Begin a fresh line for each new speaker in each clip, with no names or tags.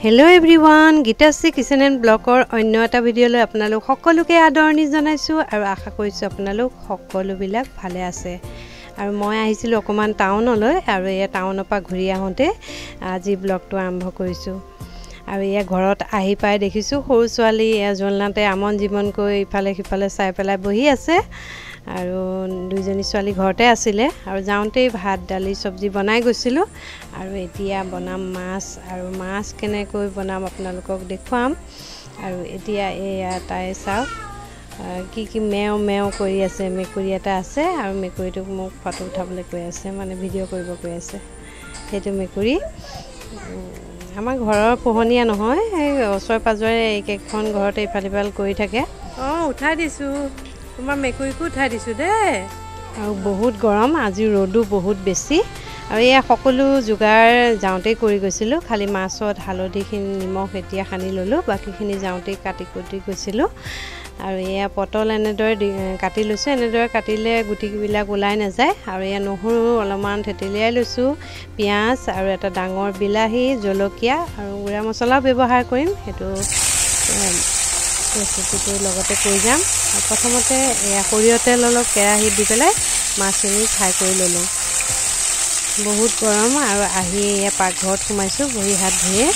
Hello everyone, Gitashi Kitchen and Blogger অন্য এটা ভিডিওলৈ আপোনালোক সকলোকে আদৰণি জনাইছো আৰু আশা কৰিছো আপোনালোক সকলো বিলাক ভালে আছে আৰু মই আহিছিলো অকমান টাউনলৈ আৰু এই টাউনৰ পৰা ঘূৰি আহোঁতে আজি ব্লগটো আৰম্ভ কৰিছো আৰু এই ঘৰত আহি পাই দেখিছো সৰু ছোৱালী জলনাতে আমন জীবন কৈ ইফালে সিফালে চাই পেলাই বহি আছে আৰু দুইজনী ছোৱালী ঘৰতে আছিল আৰু যাওঁতে ভাত ডালি সবজি বনাই গৈছিল আৰু এতিয়া বনাম মাছ আৰু মাছ কেনেকৈ বনাম আপোনালোকক দেখুৱাম আৰু এতিয়া এয়া তাই চাওক কি মেও মেও কৰি আছে মেকুৰী এটা আছে আৰু মেকুৰীটোক মোক ফটো উঠাবলৈ কৈ আছে মানে ভিডিও কৰিব কৈ আছে সেইটো মেকুৰী আমাৰ ঘৰৰ পোহনীয়া নহয় এই ওচৰ পাজৰে এইকেখন ঘৰতে ইফালিফাল কৰি থাকে উঠাই দিছো তোমাৰ মেকুৰীকো উঠাই দিছো দে আৰু বহুত গৰম আজি ৰ'দো বহুত বেছি আৰু এয়া সকলো যোগাৰ যাওঁতে কৰি গৈছিল খালি মাছত হালধিখিনি নিমখ এতিয়া খানি ললো বাকিখিনি যাওঁতে কাটি কুটি গৈছিল আৰু এয়া পটল এনেদৰে কাটি লৈছো এনেদৰে কাটিলে গুটিবিলাক ওলাই নাযায় আৰু এয়া নহৰু অলপমান থেতেলিয়াই লৈছো পিয়াজ আৰু এটা ডাঙৰ বিলাহী জলকীয়া আৰু গুড়া মছলা ব্যৱহাৰ কৰিম হেতু ৰেচিপিটো লগতে কৈ যাম প্ৰথমতে এয়া সৰিয়হ তেল অলপ কেৰাহীত দি পেলাই মাছখিনি ফ্ৰাই কৰি ললো বহুত গৰম আৰু আহি এয়া পাকঘৰত সোমাইছো বহি হাত ধুয়ে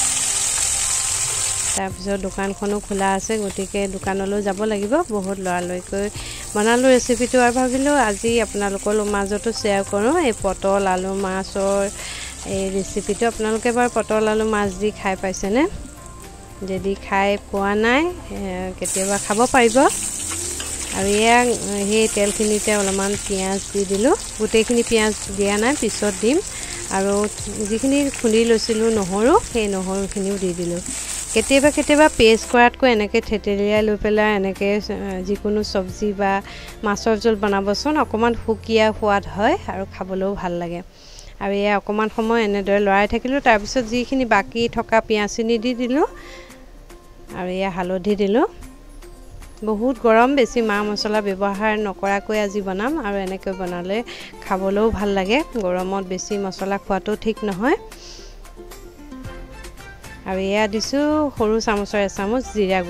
তাৰপিছত দোকানখনো খোলা আছে গতিকে দোকানলৈ যাব লাগিব বহুত লৰালৈকৈ বনালো ৰেচিপিটো আৰু ভাবিলো আজি আপোনালোকৰ মাজতো শ্বেয়াৰ কৰো এই পটল আলু মাছৰ এই ৰেচিপিটো আপোনালোকে বাৰ পটল আলু মাছ দি খাই পাইছেনে যদি খাই পোৱা নাই কেতিয়াবা খাব পাৰিব আৰু এয়া সেই তেলখিনিতে অলপমান পিয়াজ দি দিলো গোটেইখিনি পিয়াজ দিয়া নাই পিছত দিম আৰু যিখিনি খুন্দি লৈছিলো নহৰু সেই নহৰুখিনিও দি দিলো কেতিয়াবা পেষ্ট কৰাতকৈ এনেকৈ থেতেলিয়াই লৈ পেলাই এনেকৈ যিকোনো সবজি বা মাছৰ জোল বনাবচোন অকমান ফুকিয়া সোৱাদ হয় আৰু খাবলৈও ভাল লাগে আৰু এয়া অকমান সময় এনেদৰে লৰাই থাকিলো তাৰ পিছত যিখিনি বাকি থকা পিয়াজখিনি দি দিলো আৰু এয়া হালধি দিলো বহুত গৰম বেছি মা মছলা ব্যৱহাৰ নকৰাকৈ আজি বনাম আৰু এনেকৈ বনালে খাবলৈও ভাল লাগে গৰমত বেছি মছলা খোৱাটো ঠিক নহয় আৰু এয়া দিছো সৰু চামুচৰ এচামুচ জিৰা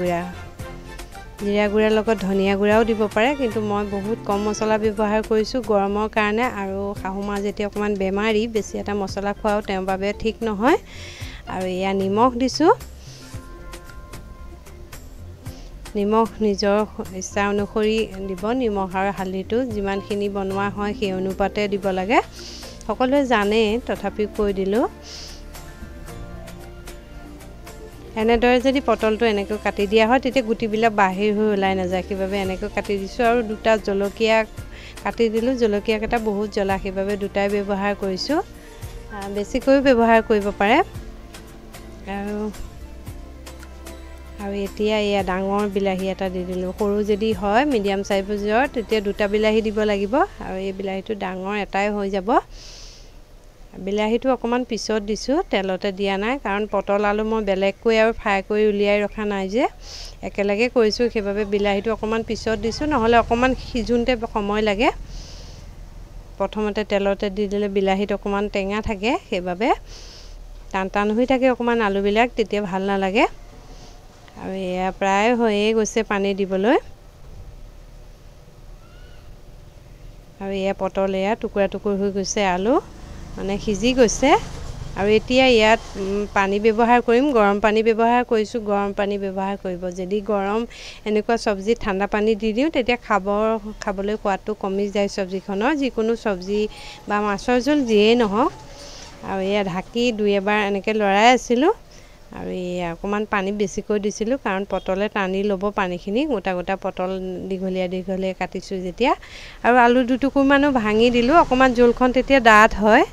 গুড়াৰ লগত ধনিয়া গুড়াও দিব পাৰে কিন্তু মই বহুত কম মছলা ব্যৱহাৰ কৰিছো গৰমৰ কাৰণে আৰু শাহুমা যেতিয়া অকমান বেমাৰী বেছি এটা মছলা খোৱাও তেওঁৰ বাবে ঠিক নহয় আৰু এয়া নিমখ দিছো নিমখ নিজৰ ইচ্ছা অনুসৰি দিব নিমখ আৰু হালধিটো যিমানখিনি বনোৱা হয় সেই অনুপাতে দিব লাগে সকলোৱে জানে তথাপি কৈ দিলো এনেদৰে যদি পটলটো এনেকৈ কাটি দিয়া হয় তেতিয়া গুটিবিলাক বাহিৰ হৈ ওলাই নাযায় কিভাবে এনেকৈ কাটি দিছো আৰু দুটা জলকীয়া কাটি দিলো জলকীয়া কেটা বহুত জ্বলা কিভাবে দুটাই ব্যৱহাৰ কৰিছো বেছিকৈ ব্যৱহাৰ কৰিব পাৰে আৰু এতিয়া এয়া ডাঙৰ বিলাহী এটা দি দিলো সৰু যদি হয় মিডিয়াম সাইজৰ তেতিয়া দুটা বিলাহী দিব লাগিব আৰু এই বিলাহীটো ডাঙৰ এটাই হৈ যাব বিলাহীটো অকমান পিছত দিছো তেলতে দিয়া নাই কাৰণ পটল আলু মই বেলেগকৈ আৰু ফ্ৰাই কৰি উলিয়াই ৰখা নাই যে একেলগে কৰিছো কিভাবে বিলাহীটো অকমান পিছত দিছো নহলে অকমান সিজুনতে সময় লাগে প্ৰথমতে তেলতে দি দিলে বিলাহীটো অকমান টেঙা থাকে সেইভাবে টান হৈ থাকে অকমান আলু বিলাক তেতিয়া ভাল নালাগে আৰু এয়া প্ৰায় হৈয়ে গৈছে পানী দিবলৈ আৰু এয়া পটল এয়া টুকুৰা হৈ গৈছে আলু মানে সিজি গৈছে আৰু এতিয়া ইয়াত পানী ব্যৱহাৰ কৰিম গৰম পানী ব্যৱহাৰ কৰিছো গৰম পানী ব্যৱহাৰ কৰিব যদি গৰম এনেকুৱা সবজি ঠাণ্ডা পানী দি দিও তেতিয়া খাবলৈ সোৱাদটো কমি যায় সবজিখনৰ যিকোনো সবজি বা মাছৰ জোল যিয়ে নহওক আৰু এয়া ঢাকি দুই এবাৰ এনেকৈ লৰাই আছিলো আৰু এয়া অকমান পানী বেছিকৈ দিছিলো কাৰণ পটলে টানি লব পানীখিনি গোটা পটল দীঘলীয়া কাটিছো যেতিয়া আৰু আলু দুটুকুৰ মানো ভাঙি দিলো অকমান জোলখন তেতিয়া ডাঠ হয়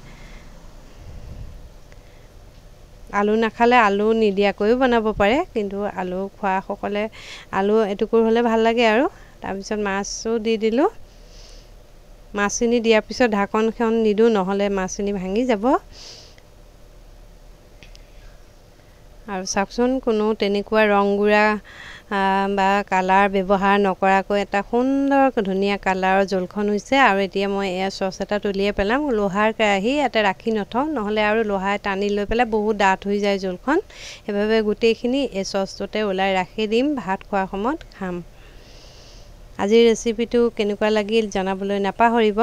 আলু নাখালে আলু নিদিয়াকৈও বনাব পাৰে কিন্তু আলু খোৱা সকলে আলু এটুকুৰ হলে ভাল লাগে আৰু তাৰ পিছত মাছও দি দিলো মাছখিনি দিয়াৰ পিছত ঢাকনখন নিদু নহলে মাছখিনি ভাঙি যাব আৰু চাকচোন কোনো তেনেকুৱা ৰং গুড়া বা কালাৰ ব্যৱহাৰ নকৰাকৈ এটা সুন্দৰ ধুনীয়া কালাৰৰ জোলখন হৈছে। আৰু এতিয়া মই এয়া চচ এটা তুলিয়ে পেলাম। লোহাৰ কেৰাহী ইয়াতে ৰাখি নথওঁ, নহ'লে আৰু লোহাই টানি লৈ পেলাই বহুত ডাঠ হৈ যায় জোলখন। সেইবাবে গোটেইখিনি এই চচটোতে ওলাই ৰাখি দিম, ভাত খোৱাৰ সময়ত খাম। আজিৰ ৰেচিপিটো কেনেকুৱা লাগিল জনাবলৈ নাপাহৰিব।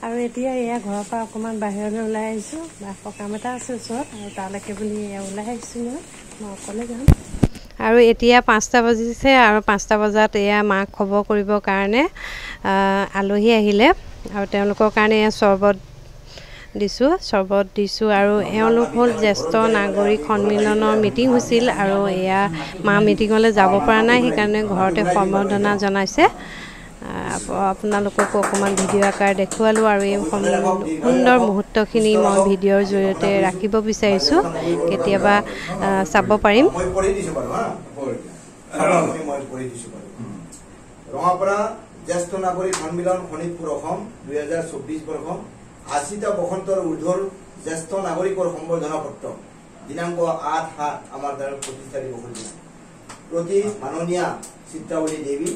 আৰু এতিয়া এয়া ঘৰৰ পৰা অকণমান বাহিৰলৈ ওলাই আহিছোঁ, সকাম এটা আছে ওচৰত, আৰু তালৈকে বুলি এয়া ওলাই আহিছোঁ। মই অকলে যাম। আৰু এতিয়া 5টা বাজিছে, আৰু 5টা বজাত এয়া মাক খবৰ কৰিবৰ কাৰণে আলহী আহিলে, আৰু তেওঁলোকৰ কাৰণে এয়া চৰ্বত দিছোঁ। আৰু এওঁলোক হ'ল জ্যেষ্ঠ নাগৰিক সন্মিলনৰ মিটিং হৈছিল, আৰু এয়া মা মিটিঙলৈ যাব পৰা নাই, সেইকাৰণে ঘৰতে সম্বৰ্ধনা জনাইছে। আপোনালোককো অকণমান ভিডিঅ' আকাৰ দেখুৱালোঁ, আৰু এই সুন্দৰ মুহূৰ্তখিনি মই ভিডিঅ'ৰ জৰিয়তে ৰাখিব বিচাৰিছোঁ, কেতিয়াবা চাব পাৰিম।
ৰঙাপাৰা জ্যেষ্ঠ নাগৰিক সন্মিলন শোণিতপুৰ অসম 2024 বৰ্ষ 80টা বসন্তৰ ঊৰ্ধৰ জ্যেষ্ঠ নাগৰিকৰ সম্বৰ্ধনা পত্ৰ দিনাংক 8/7 আমাৰ দ্বাৰা প্ৰতিষ্ঠা দিৱসৰ দিনা প্ৰতি মাননীয়া চিত্ৰাৱলী দেৱী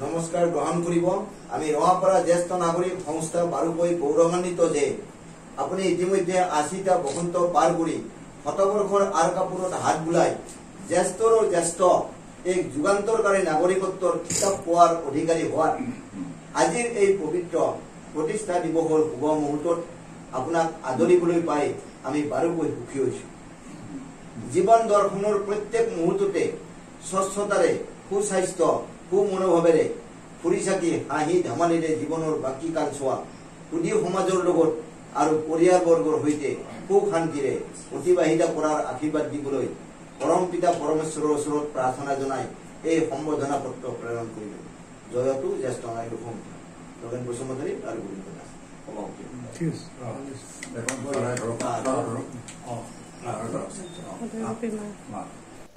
নমস্কাৰ গ্ৰহণ কৰিব। আমি ৰঙাপাৰা জ্যেষ্ঠ নাগৰিক সংস্থা বাৰুকৈ গৌৰৱান্বিত যে আপুনি ইতিমধ্যে 80টা বসন্ত পাৰ কৰি শতবৰ্ষৰ আৰ কাপোৰত হাত বুলাই জ্যেষ্ঠৰো জ্যেষ্ঠ এক যুগান্তৰকাৰী নাগৰিকত্বৰ কিতাপ পোৱাৰ অধিকাৰী হোৱাৰ আজিৰ এই পবিত্ৰ প্ৰতিষ্ঠা দিৱসৰ শুভ মুহূৰ্তত আপোনাক আদৰিবলৈ পাই আমি বাৰুকৈ সুখী হৈছোঁ। জীৱন দৰ্শনৰ প্ৰত্যেক মুহূৰ্ততে স্বচ্ছতাৰে সুস্বাস্থ্য সুমনোভাৱেৰে ফুৰি চাকি হাঁহি ধেমালিৰে জীৱনৰ বাকী কাল চোৱা সুধী সমাজৰ লগত আৰু পৰিয়ালবৰ্গৰ সৈতে সুখ শান্তিৰে অতিবাহিতা কৰাৰ আশীৰ্বাদ দিবলৈ পৰম পিতা পৰমেশ্বৰৰ ওচৰত প্ৰাৰ্থনা জনাই এই সম্বৰ্ধনা পত্ৰ প্ৰেৰণ কৰিলোঁ। জয়তু জ্যেষ্ঠ নাগৰিক সংস্থা লগেন বসুমতাৰী আৰু গোবিন্দ দাস।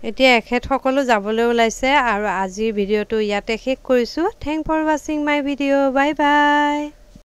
এতিয়া এখেতসকলো যাবলৈ ওলাইছে, আৰু আজিৰ ভিডিঅ'টো ইয়াতে শেষ কৰিছোঁ। থেংক ফৰ ৱাচিং মাই ভিডিঅ'। Bye bye.